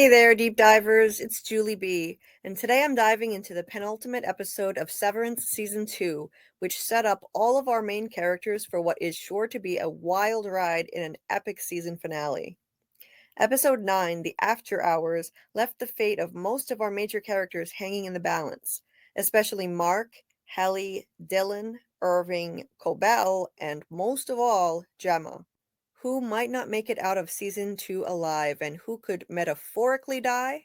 Hey there, deep divers. It's Julie B, and today I'm diving into the penultimate episode of Severance Season 2, which set up all of our main characters for what is sure to be a wild ride in an epic season finale. Episode 9, The After Hours, left the fate of most of our major characters hanging in the balance, especially Mark, Helly, Dylan, Irving, Cobell, and most of all, Gemma. Who might not make it out of season 2 alive and who could metaphorically die?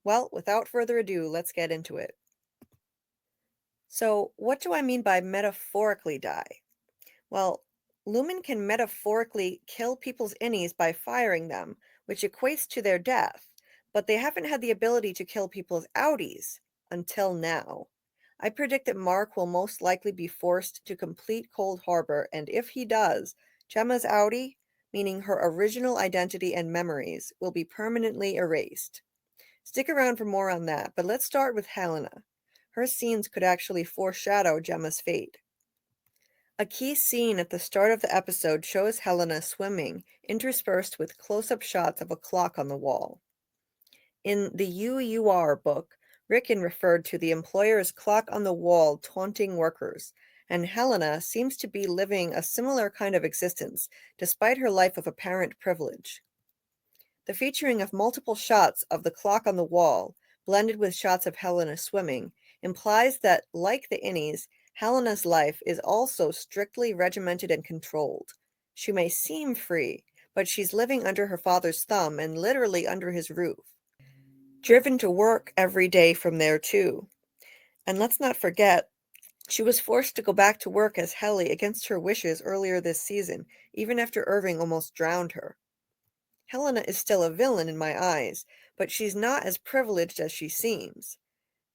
Well, without further ado, let's get into it. So, what do I mean by metaphorically die? Well, Lumon can metaphorically kill people's innies by firing them, which equates to their death, but they haven't had the ability to kill people's outies until now. I predict that Mark will most likely be forced to complete Cold Harbor, and if he does, Gemma's outie, meaning her original identity and memories, will be permanently erased. Stick around for more on that, but let's start with Helena. Her scenes could actually foreshadow Gemma's fate. A key scene at the start of the episode shows Helena swimming, interspersed with close-up shots of a clock on the wall. In the UUR book, Rickon referred to the employer's clock on the wall taunting workers, and Helena seems to be living a similar kind of existence, despite her life of apparent privilege. The featuring of multiple shots of the clock on the wall, blended with shots of Helena swimming, implies that, like the innies, Helena's life is also strictly regimented and controlled. She may seem free, but she's living under her father's thumb and literally under his roof. Driven to work every day from there, too. And let's not forget, she was forced to go back to work as Helly against her wishes earlier this season, even after Irving almost drowned her. Helena is still a villain in my eyes, but she's not as privileged as she seems.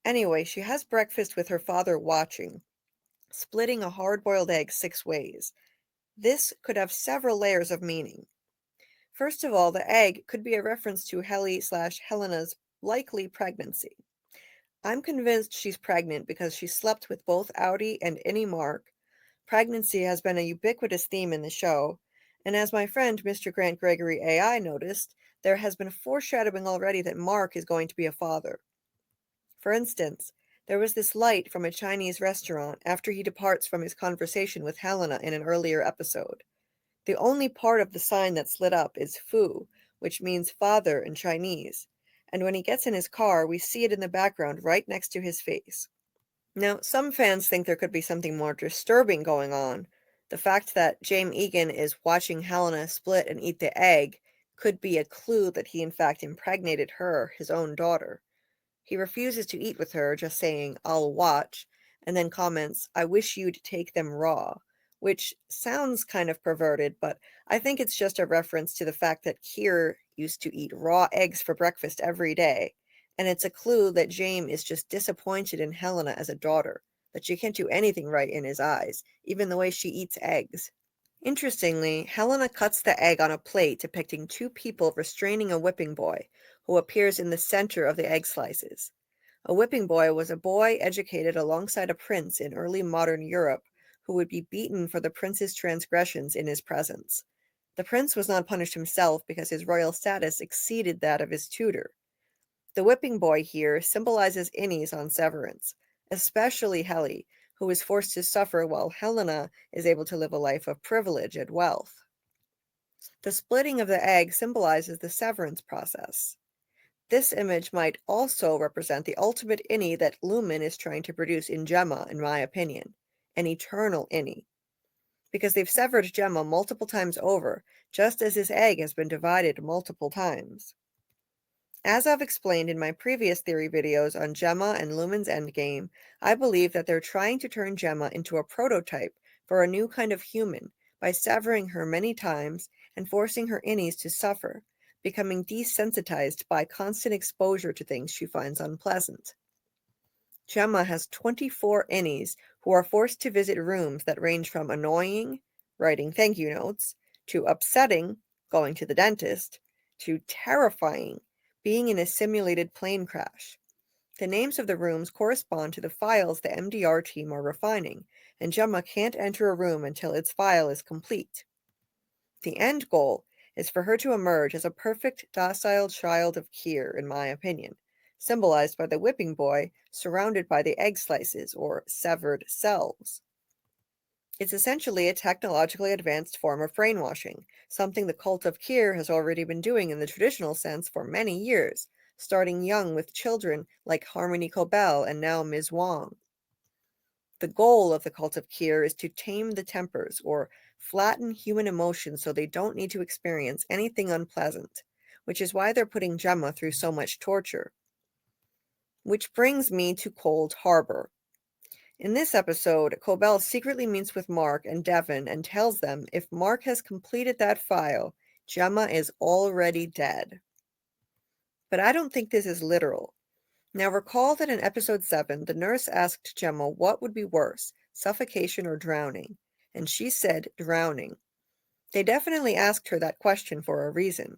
Anyway, she has breakfast with her father watching, splitting a hard-boiled egg 6 ways. This could have several layers of meaning. First of all, the egg could be a reference to Helly/Helena's likely pregnancy. I'm convinced she's pregnant because she slept with both Outie and Innie Mark. Pregnancy has been a ubiquitous theme in the show, and as my friend Mr. Grant Gregory AI noticed, there has been foreshadowing already that Mark is going to be a father. For instance, there was this light from a Chinese restaurant after he departs from his conversation with Helena in an earlier episode. The only part of the sign that's lit up is Fu, which means father in Chinese, and when he gets in his car, we see it in the background right next to his face. Now, some fans think there could be something more disturbing going on. The fact that James Egan is watching Helena split and eat the egg could be a clue that he in fact impregnated her, his own daughter. He refuses to eat with her, just saying, "I'll watch," and then comments, "I wish you'd take them raw," which sounds kind of perverted, but I think it's just a reference to the fact that Kier used to eat raw eggs for breakfast every day, and it's a clue that James is just disappointed in Helena as a daughter, that she can't do anything right in his eyes, even the way she eats eggs. Interestingly, Helena cuts the egg on a plate depicting 2 people restraining a whipping boy, who appears in the center of the egg slices. A whipping boy was a boy educated alongside a prince in early modern Europe who would be beaten for the prince's transgressions in his presence. The prince was not punished himself because his royal status exceeded that of his tutor. The whipping boy here symbolizes innies on Severance, especially Helly, who is forced to suffer while Helena is able to live a life of privilege and wealth. The splitting of the egg symbolizes the severance process. This image might also represent the ultimate innie that Lumon is trying to produce in Gemma, in my opinion, an eternal innie. Because they've severed Gemma multiple times over, just as this egg has been divided multiple times. As I've explained in my previous theory videos on Gemma and Lumon's endgame, I believe that they're trying to turn Gemma into a prototype for a new kind of human by severing her many times and forcing her innies to suffer, becoming desensitized by constant exposure to things she finds unpleasant. Gemma has 24 innies who are forced to visit rooms that range from annoying, writing thank you notes, to upsetting, going to the dentist, to terrifying, being in a simulated plane crash. The names of the rooms correspond to the files the MDR team are refining, and Gemma can't enter a room until its file is complete. The end goal is for her to emerge as a perfect, docile child of Kyr, in my opinion, symbolized by the whipping boy surrounded by the egg slices, or severed cells. It's essentially a technologically advanced form of brainwashing, something the cult of Kyr has already been doing in the traditional sense for many years, starting young with children like Harmony Cobell and now Ms. Wong. The goal of the cult of Kyr is to tame the tempers, or flatten human emotions so they don't need to experience anything unpleasant, which is why they're putting Gemma through so much torture. Which brings me to Cold Harbor. In this episode, Cobell secretly meets with Mark and Devon and tells them if Mark has completed that file, Gemma is already dead. But I don't think this is literal. Now recall that in episode 7, the nurse asked Gemma what would be worse, suffocation or drowning, and she said drowning. They definitely asked her that question for a reason.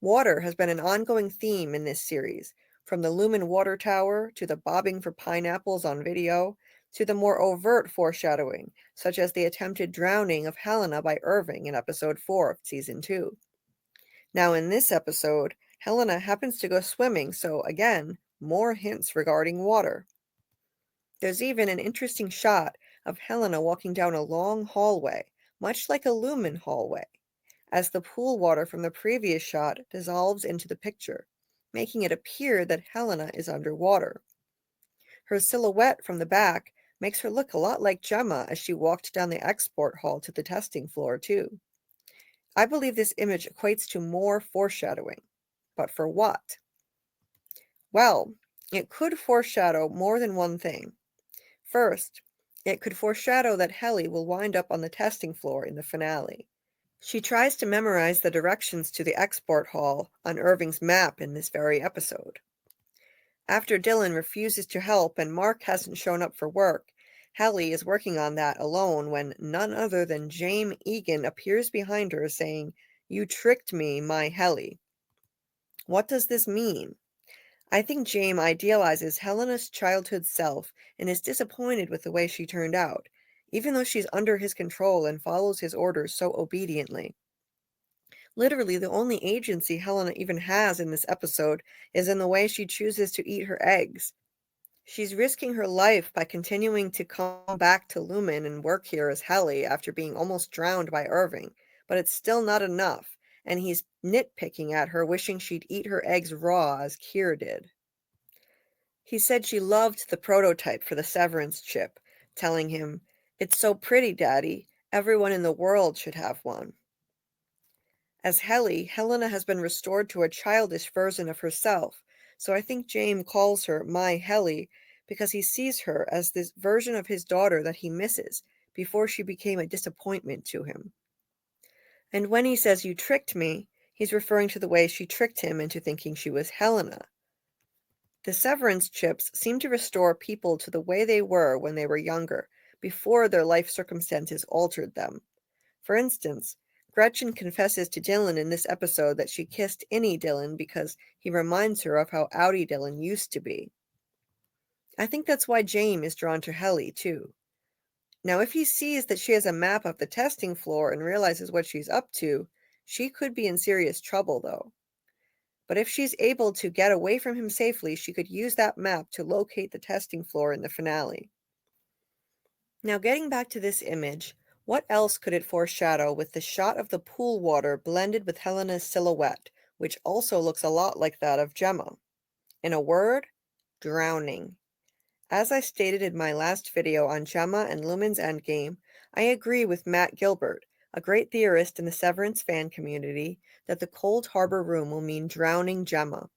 Water has been an ongoing theme in this series, from the Lumon water tower to the bobbing for pineapples on video, to the more overt foreshadowing, such as the attempted drowning of Helena by Irving in episode 4 of season 2. Now in this episode, Helena happens to go swimming, so again, more hints regarding water. There's even an interesting shot of Helena walking down a long hallway, much like a Lumon hallway, as the pool water from the previous shot dissolves into the picture, making it appear that Helena is underwater. Her silhouette from the back makes her look a lot like Gemma as she walked down the export hall to the testing floor, too. I believe this image equates to more foreshadowing. But for what? Well, it could foreshadow more than one thing. First, it could foreshadow that Helly will wind up on the testing floor in the finale. She tries to memorize the directions to the export hall on Irving's map in this very episode. After Dylan refuses to help and Mark hasn't shown up for work, Helly is working on that alone when none other than James Egan appears behind her saying, "You tricked me, my Helly." What does this mean? I think James idealizes Helena's childhood self and is disappointed with the way she turned out, even though she's under his control and follows his orders so obediently. Literally, the only agency Helena even has in this episode is in the way she chooses to eat her eggs. She's risking her life by continuing to come back to Lumon and work here as Helly after being almost drowned by Irving, but it's still not enough, and he's nitpicking at her, wishing she'd eat her eggs raw as Kyr did. He said she loved the prototype for the Severance chip, telling him, "It's so pretty, Daddy. Everyone in the world should have one." As Helly, Helena has been restored to a childish version of herself, so I think James calls her my Helly because he sees her as this version of his daughter that he misses before she became a disappointment to him. And when he says, "You tricked me," he's referring to the way she tricked him into thinking she was Helena. The Severance chips seem to restore people to the way they were when they were younger, before their life circumstances altered them. For instance, Gretchen confesses to Dylan in this episode that she kissed any Dylan because he reminds her of how outy Dylan used to be. I think that's why James is drawn to Helly, too. Now, if he sees that she has a map of the testing floor and realizes what she's up to, she could be in serious trouble, though. But if she's able to get away from him safely, she could use that map to locate the testing floor in the finale. Now, getting back to this image, what else could it foreshadow with the shot of the pool water blended with Helena's silhouette, which also looks a lot like that of Gemma? In a word, drowning. As I stated in my last video on Gemma and Lumon's endgame, I agree with Matt Gilbert, a great theorist in the Severance fan community, that the Cold Harbor room will mean drowning Gemma.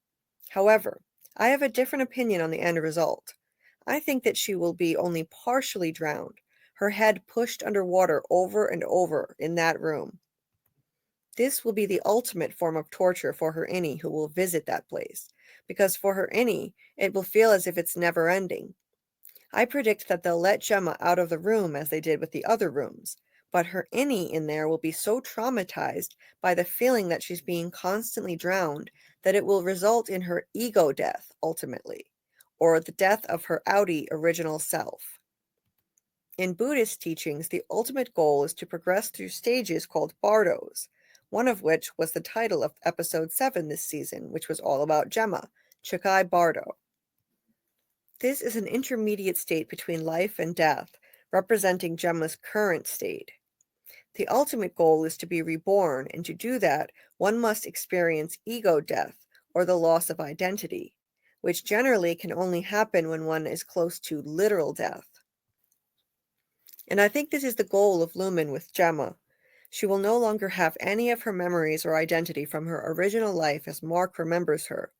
However, I have a different opinion on the end result. I think that she will be only partially drowned, her head pushed underwater over and over in that room. This will be the ultimate form of torture for her innie who will visit that place, because for her innie, it will feel as if it's never ending. I predict that they'll let Gemma out of the room as they did with the other rooms, but her innie in there will be so traumatized by the feeling that she's being constantly drowned that it will result in her ego death, ultimately, or the death of her outy original self. In Buddhist teachings, the ultimate goal is to progress through stages called bardos, one of which was the title of episode 7 this season, which was all about Gemma, Chikai Bardo. This is an intermediate state between life and death, representing Gemma's current state. The ultimate goal is to be reborn, and to do that, one must experience ego death, or the loss of identity, which generally can only happen when one is close to literal death. And I think this is the goal of Lumon with Gemma. She will no longer have any of her memories or identity from her original life as Mark remembers her,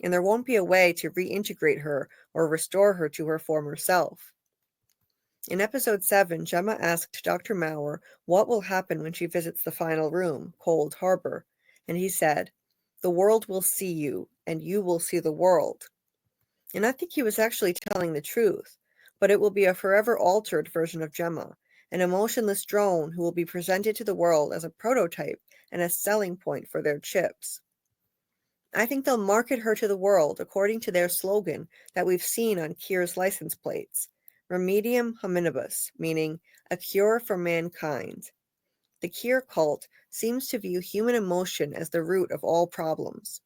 and there won't be a way to reintegrate her or restore her to her former self. In episode 7, Gemma asked Dr. Maurer what will happen when she visits the final room, Cold Harbor, and he said, "The world will see you, and you will see the world." And I think he was actually telling the truth, but it will be a forever altered version of Gemma, an emotionless drone who will be presented to the world as a prototype and a selling point for their chips. I think they'll market her to the world according to their slogan that we've seen on Kier's license plates, Remedium Hominibus, meaning a cure for mankind. The Kier cult seems to view human emotion as the root of all problems.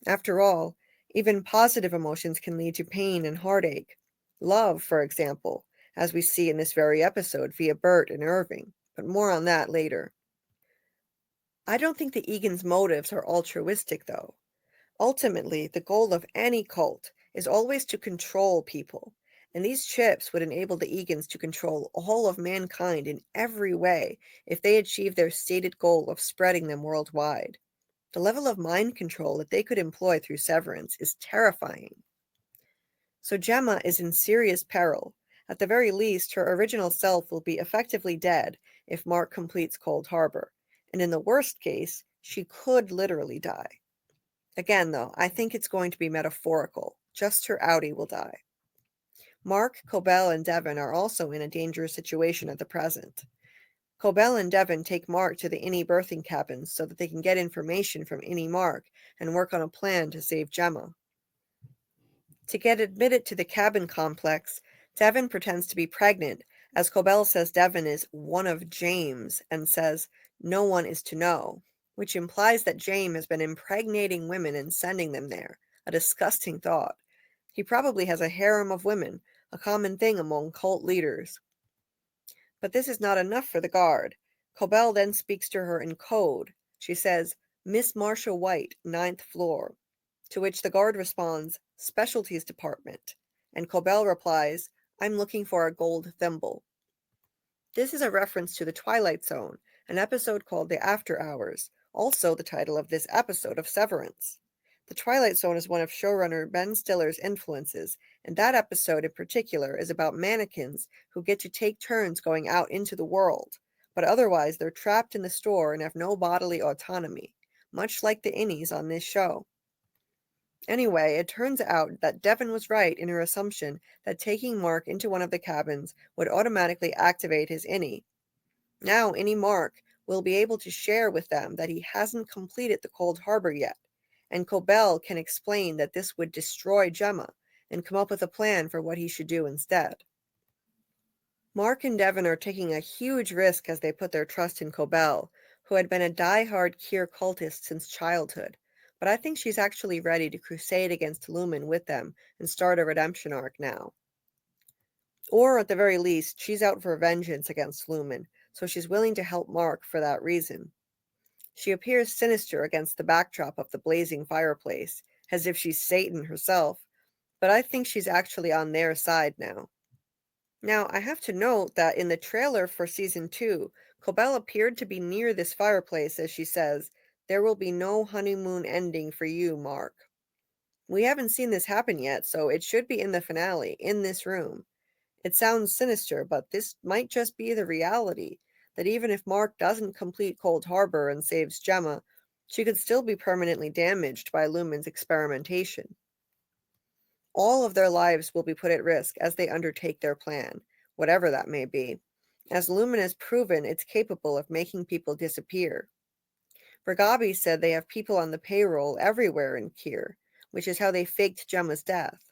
After all, even positive emotions can lead to pain and heartache. Love, for example, as we see in this very episode via Bert and Irving, but more on that later. I don't think the Egan's motives are altruistic, though. Ultimately, the goal of any cult is always to control people, and these chips would enable the Egans to control all of mankind in every way if they achieve their stated goal of spreading them worldwide. The level of mind control that they could employ through Severance is terrifying. So Gemma is in serious peril. At the very least, her original self will be effectively dead if Mark completes Cold Harbor, and in the worst case, she could literally die. Again, though, I think it's going to be metaphorical. Just her outie will die. Mark, Cobell, and Devon are also in a dangerous situation at the present. Cobell and Devon take Mark to the Innie birthing cabins so that they can get information from Innie Mark and work on a plan to save Gemma. To get admitted to the cabin complex, Devon pretends to be pregnant, as Cobell says Devon is one of James and says no one is to know, which implies that James has been impregnating women and sending them there, a disgusting thought. He probably has a harem of women, a common thing among cult leaders. But this is not enough for the guard. Cobell then speaks to her in code. She says, "Miss Marcia White, 9th floor," to which the guard responds, "Specialties department," and Cobell replies, "I'm looking for a gold thimble." This is a reference to The Twilight Zone, an episode called The After Hours, also the title of this episode of Severance. The Twilight Zone is one of showrunner Ben Stiller's influences, and that episode in particular is about mannequins who get to take turns going out into the world, but otherwise they're trapped in the store and have no bodily autonomy, much like the innies on this show. Anyway, it turns out that Devon was right in her assumption that taking Mark into one of the cabins would automatically activate his innie. Now Innie Mark will be able to share with them that he hasn't completed the Cold Harbor yet, and Cobell can explain that this would destroy Gemma and come up with a plan for what he should do instead. Mark and Devon are taking a huge risk as they put their trust in Cobell, who had been a die-hard Kier cultist since childhood, but I think she's actually ready to crusade against Lumon with them and start a redemption arc now. Or, at the very least, she's out for vengeance against Lumon, so she's willing to help Mark for that reason. She appears sinister against the backdrop of the blazing fireplace, as if she's Satan herself, but I think she's actually on their side now. Now, I have to note that in the trailer for Season 2, Cobell appeared to be near this fireplace as she says, "There will be no honeymoon ending for you, Mark." We haven't seen this happen yet, so it should be in the finale, in this room. It sounds sinister, but this might just be the reality, that even if Mark doesn't complete Cold Harbor and saves Gemma, she could still be permanently damaged by Lumon's experimentation. All of their lives will be put at risk as they undertake their plan, whatever that may be, as Lumon has proven it's capable of making people disappear. Vergabi said they have people on the payroll everywhere in Kier, which is how they faked Gemma's death.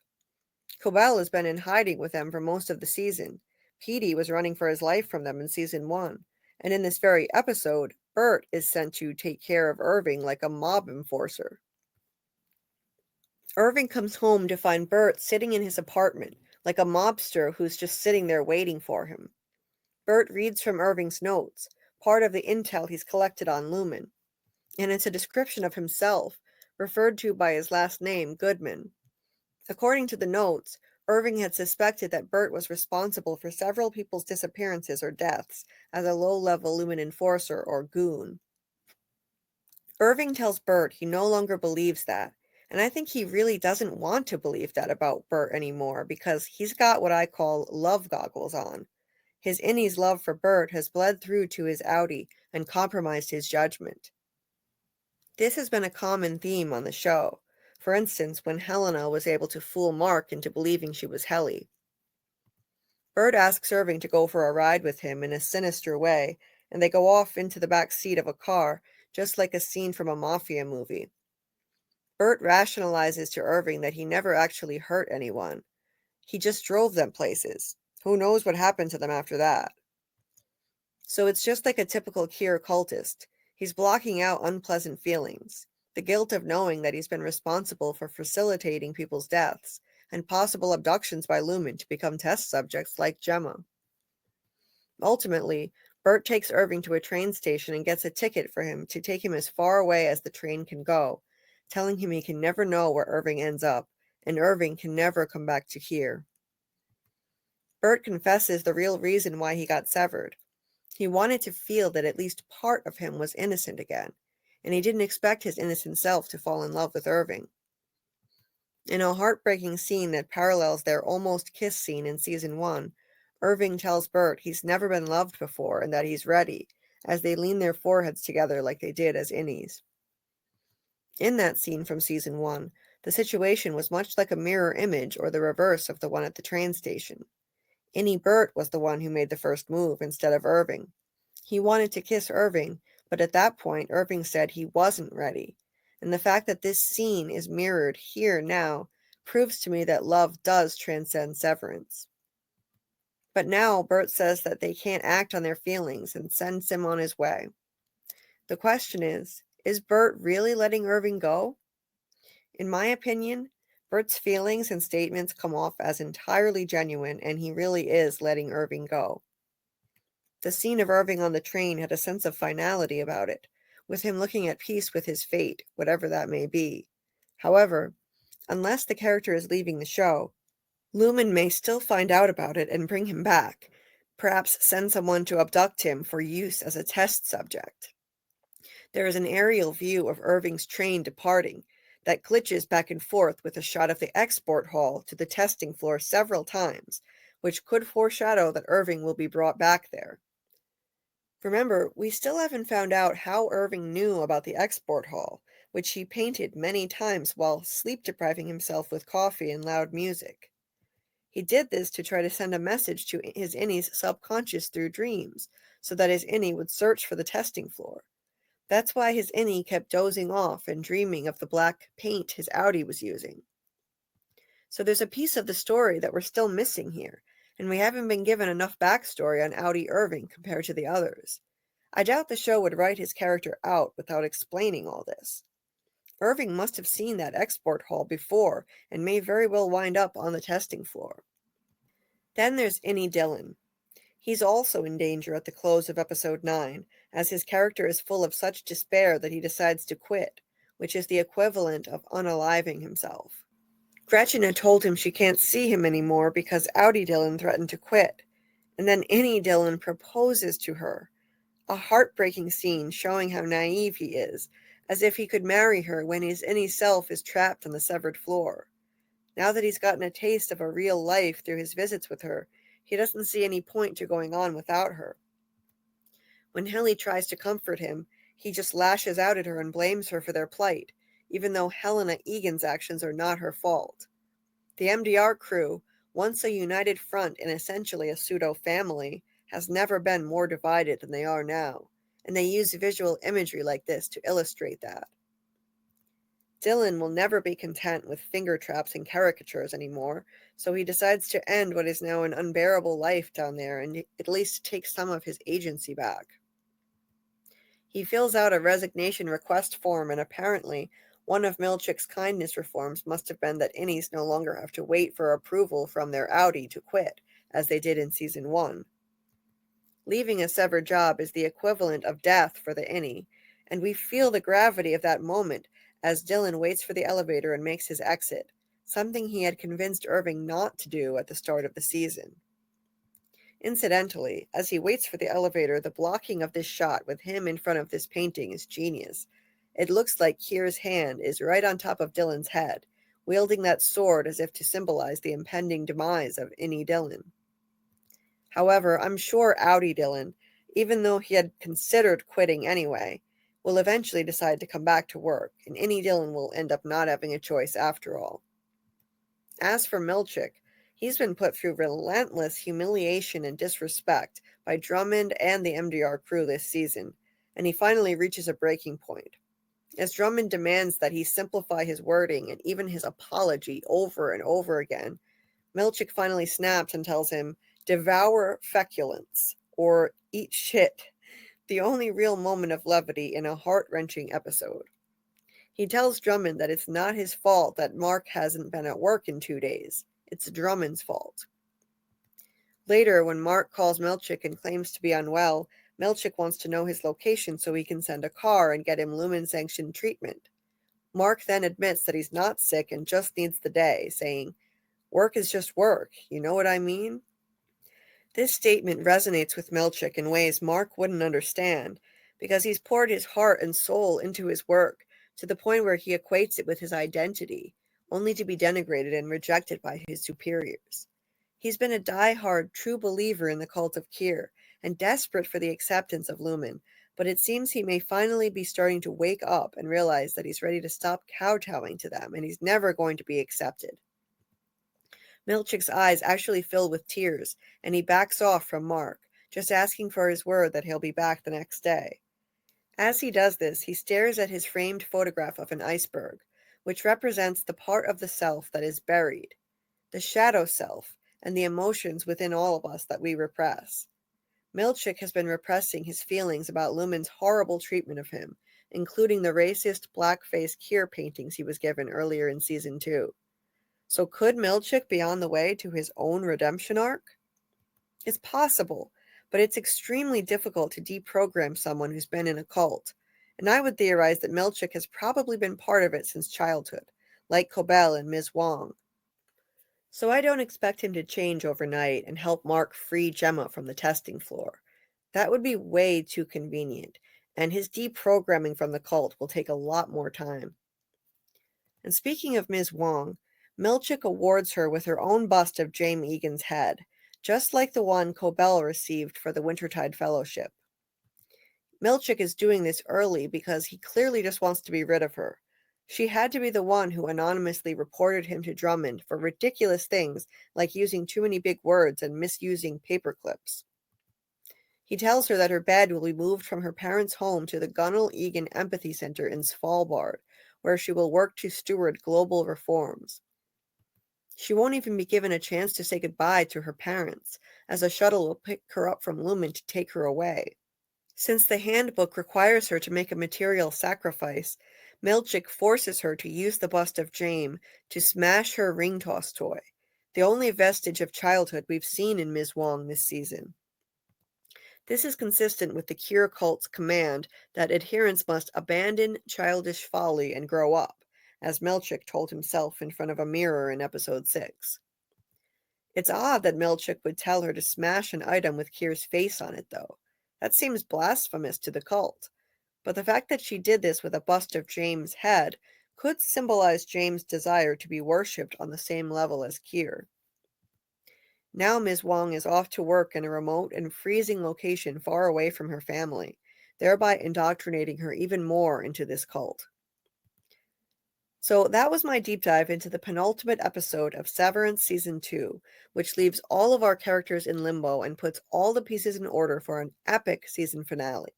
Cobell has been in hiding with them for most of the season. Petey was running for his life from them in Season 1, and in this very episode, Bert is sent to take care of Irving like a mob enforcer. Irving comes home to find Bert sitting in his apartment, like a mobster who's just sitting there waiting for him. Bert reads from Irving's notes, part of the intel he's collected on Lumon, and it's a description of himself, referred to by his last name, Goodman. According to the notes, Irving had suspected that Bert was responsible for several people's disappearances or deaths as a low-level Lumon enforcer or goon. Irving tells Bert he no longer believes that, and I think he really doesn't want to believe that about Bert anymore because he's got what I call love goggles on. His innie's love for Bert has bled through to his outie and compromised his judgment. This has been a common theme on the show. For instance, when Helena was able to fool Mark into believing she was Helly. Bert asks Irving to go for a ride with him in a sinister way, and they go off into the back seat of a car, just like a scene from a mafia movie. Bert rationalizes to Irving that he never actually hurt anyone. He just drove them places. Who knows what happened to them after that? So it's just like a typical Kier cultist. He's blocking out unpleasant feelings, the guilt of knowing that he's been responsible for facilitating people's deaths, and possible abductions by Lumon to become test subjects like Gemma. Ultimately, Bert takes Irving to a train station and gets a ticket for him to take him as far away as the train can go, telling him he can never know where Irving ends up, and Irving can never come back to Kier. Bert confesses the real reason why he got severed. He wanted to feel that at least part of him was innocent again, and he didn't expect his innocent self to fall in love with Irving. In a heartbreaking scene that parallels their almost kiss scene in season 1, Irving tells Bert he's never been loved before and that he's ready, as they lean their foreheads together like they did as innies. In that scene from season 1, the situation was much like a mirror image or the reverse of the one at the train station. Innie Bert was the one who made the first move instead of Irving. He wanted to kiss Irving, but at that point Irving said he wasn't ready. And the fact that this scene is mirrored here now proves to me that love does transcend severance. But now Bert says that they can't act on their feelings and sends him on his way. The question is Bert really letting Irving go? In my opinion, Bert's feelings and statements come off as entirely genuine, and he really is letting Irving go. The scene of Irving on the train had a sense of finality about it, with him looking at peace with his fate, whatever that may be. However, unless the character is leaving the show, Lumon may still find out about it and bring him back, perhaps send someone to abduct him for use as a test subject. There is an aerial view of Irving's train departing that glitches back and forth with a shot of the export hall to the testing floor several times, which could foreshadow that Irving will be brought back there. Remember, we still haven't found out how Irving knew about the export hall, which he painted many times while sleep-depriving himself with coffee and loud music. He did this to try to send a message to his innie's subconscious through dreams, so that his innie would search for the testing floor. That's why his innie kept dozing off and dreaming of the black paint his outie was using. So there's a piece of the story that we're still missing here, and we haven't been given enough backstory on Outie Irving compared to the others. I doubt the show would write his character out without explaining all this. Irving must have seen that export hall before and may very well wind up on the testing floor. Then there's Innie Dillon. He's also in danger at the close of episode 9, as his character is full of such despair that he decides to quit, which is the equivalent of unaliving himself. Gretchen had told him she can't see him anymore because Outie Dillon threatened to quit, and then Innie Dillon proposes to her, a heartbreaking scene showing how naive he is, as if he could marry her when his innie self is trapped on the severed floor. Now that he's gotten a taste of a real life through his visits with her, he doesn't see any point to going on without her. When Helly tries to comfort him, he just lashes out at her and blames her for their plight, even though Helena Egan's actions are not her fault. The MDR crew, once a united front and essentially a pseudo-family, has never been more divided than they are now, and they use visual imagery like this to illustrate that. Dillon will never be content with finger traps and caricatures anymore, so he decides to end what is now an unbearable life down there and at least take some of his agency back. He fills out a resignation request form, and apparently, one of Milchick's kindness reforms must have been that innies no longer have to wait for approval from their Audi to quit, as they did in season 1. Leaving a severed job is the equivalent of death for the innie, and we feel the gravity of that moment as Dylan waits for the elevator and makes his exit, something he had convinced Irving not to do at the start of the season. Incidentally, as he waits for the elevator, the blocking of this shot with him in front of this painting is genius. It looks like Kier's hand is right on top of Dylan's head, wielding that sword as if to symbolize the impending demise of Innie Dylan. However, I'm sure Outie Dylan, even though he had considered quitting anyway, will eventually decide to come back to work, and Innie Dylan will end up not having a choice after all. As for Milchick, he's been put through relentless humiliation and disrespect by Drummond and the MDR crew this season, and he finally reaches a breaking point. As Drummond demands that he simplify his wording and even his apology over and over again, Milchick finally snaps and tells him, "Devour feculence," or "eat shit," the only real moment of levity in a heart-wrenching episode. He tells Drummond that it's not his fault that Mark hasn't been at work in 2 days. It's Drummond's fault. Later, when Mark calls Milchick and claims to be unwell, Milchick wants to know his location so he can send a car and get him Lumon-sanctioned treatment. Mark then admits that he's not sick and just needs the day, saying, "Work is just work, you know what I mean?" This statement resonates with Milchick in ways Mark wouldn't understand, because he's poured his heart and soul into his work to the point where he equates it with his identity, only to be denigrated and rejected by his superiors. He's been a die-hard, true believer in the cult of Kier, and desperate for the acceptance of Lumon, but it seems he may finally be starting to wake up and realize that he's ready to stop kowtowing to them, and he's never going to be accepted. Milchick's eyes actually fill with tears, and he backs off from Mark, just asking for his word that he'll be back the next day. As he does this, he stares at his framed photograph of an iceberg, which represents the part of the self that is buried, the shadow self, and the emotions within all of us that we repress. Milchick has been repressing his feelings about Lumon's horrible treatment of him, including the racist blackface Kier paintings he was given earlier in season 2. So could Milchick be on the way to his own redemption arc? It's possible, but it's extremely difficult to deprogram someone who's been in a cult, and I would theorize that Milchick has probably been part of it since childhood, like Cobell and Ms. Wong. So I don't expect him to change overnight and help Mark free Gemma from the testing floor. That would be way too convenient, and his deprogramming from the cult will take a lot more time. And speaking of Ms. Wong, Milchick awards her with her own bust of James Egan's head, just like the one Cobell received for the Wintertide Fellowship. Milchick is doing this early because he clearly just wants to be rid of her. She had to be the one who anonymously reported him to Drummond for ridiculous things like using too many big words and misusing paper clips. He tells her that her bed will be moved from her parents' home to the Gunnell Egan Empathy Center in Svalbard, where she will work to steward global reforms. She won't even be given a chance to say goodbye to her parents, as a shuttle will pick her up from Lumon to take her away. Since the handbook requires her to make a material sacrifice, Milchick forces her to use the bust of James to smash her ring toss toy, the only vestige of childhood we've seen in Ms. Wong this season. This is consistent with the Kier cult's command that adherents must abandon childish folly and grow up, as Milchick told himself in front of a mirror in episode 6. It's odd that Milchick would tell her to smash an item with Kier's face on it, though. That seems blasphemous to the cult. But the fact that she did this with a bust of James' head could symbolize James' desire to be worshipped on the same level as Kier. Now Ms. Wong is off to work in a remote and freezing location far away from her family, thereby indoctrinating her even more into this cult. So that was my deep dive into the penultimate episode of Severance Season 2, which leaves all of our characters in limbo and puts all the pieces in order for an epic season finale.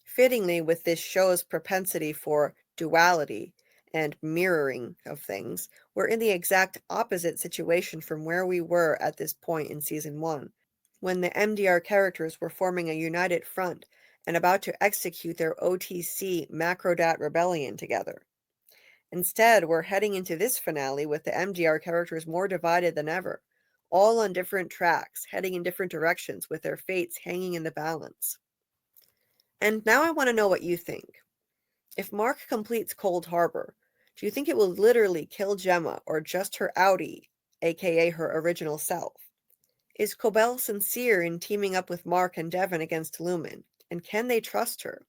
Fittingly, with this show's propensity for duality and mirroring of things, we're in the exact opposite situation from where we were at this point in Season 1, when the MDR characters were forming a united front and about to execute their OTC macrodat rebellion together. Instead, we're heading into this finale with the MDR characters more divided than ever, all on different tracks, heading in different directions with their fates hanging in the balance. And now I want to know what you think. If Mark completes Cold Harbor, do you think it will literally kill Gemma or just her outie, aka her original self? Is Cobell sincere in teaming up with Mark and Devon against Lumon, and can they trust her?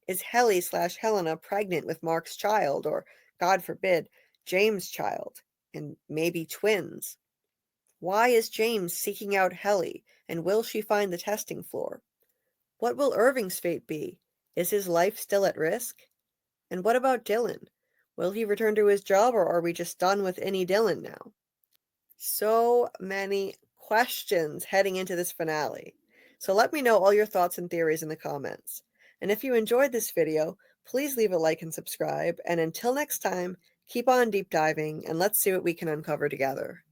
Is Helena pregnant with Mark's child, or, God forbid, James' child, and maybe twins? Why is James seeking out Helly, and will she find the testing floor? What will Irving's fate be? Is his life still at risk? And what about Dylan? Will he return to his job, or are we just done with any Dylan now? So many questions heading into this finale. So let me know all your thoughts and theories in the comments. And if you enjoyed this video, please leave a like and subscribe. And until next time, keep on deep diving and let's see what we can uncover together.